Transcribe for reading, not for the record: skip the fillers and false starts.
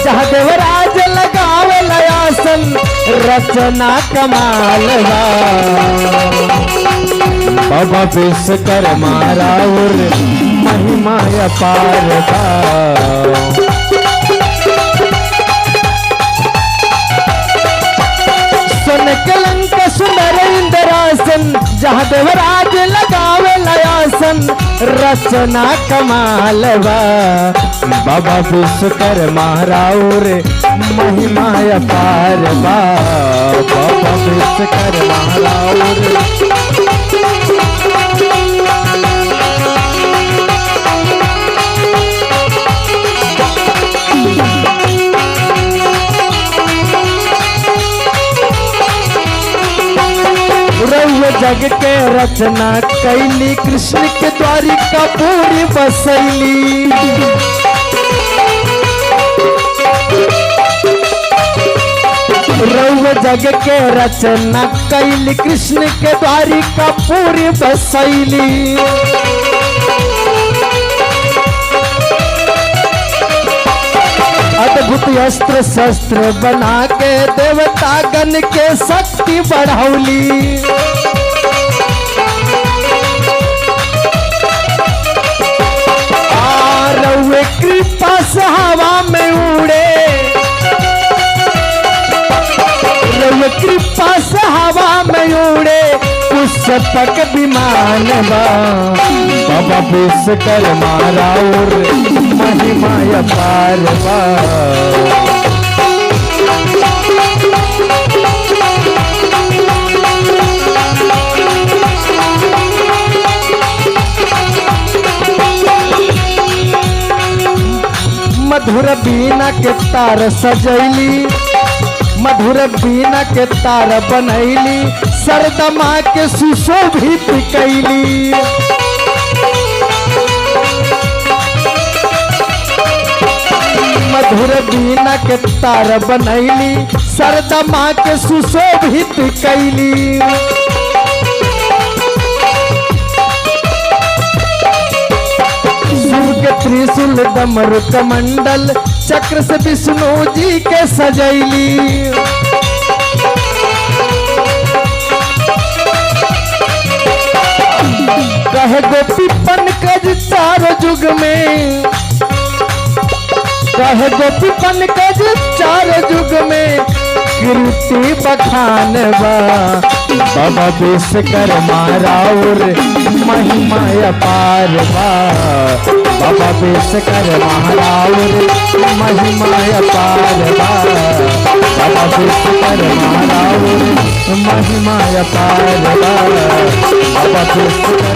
जहाँ देवराज लगावे लयासन रचना कमाल बा बाबा विश्वकर्मा राउर महिमा अपार बा सुन कलंक सुंदर इंद्रासन जहाँ देवराज लगावे लयासन रचना कमाल बा बाबा विश्वकर्मा राउर महिमा अपार बा बाबा विश्वकर्मा राउर जग के रचना कैली कृष्ण के द्वारिका पूरी बसैली रउआ जग के रचना कैली कृष्ण के द्वारिका पूरी बसैली अद्भुत अस्त्र शस्त्र बना के देवतागण के शक्ति बढ़ौली रउए कृपा से हवा में उड़े रउए कृपा से हवा में उड़े पुष्पक विमान बा बाबा विश्वकर्मा राउर महिमा अपार बा मधुर बीना के तार सजैली मधुर बीना के तार बनैली सरदमा के सुशोभित कैली मधुर बीना के तार बनैली सरदमा के सुशोभित कैली त्रिशूल डमरू कमंडल चक्र से विष्णु जी के सजैली कहे गोपी पंकज चार जुग में कहे गोपी पंकज चार जुग में कीर्ति बखान बा बाबा विश्वकर्मा राउर महिमा अपार बा बाबा विश्वकर्मा राउर महिमा अपार बा बाबा विश्वकर्मा राउर महिमा अपार बा बाबा विश्वकर्मा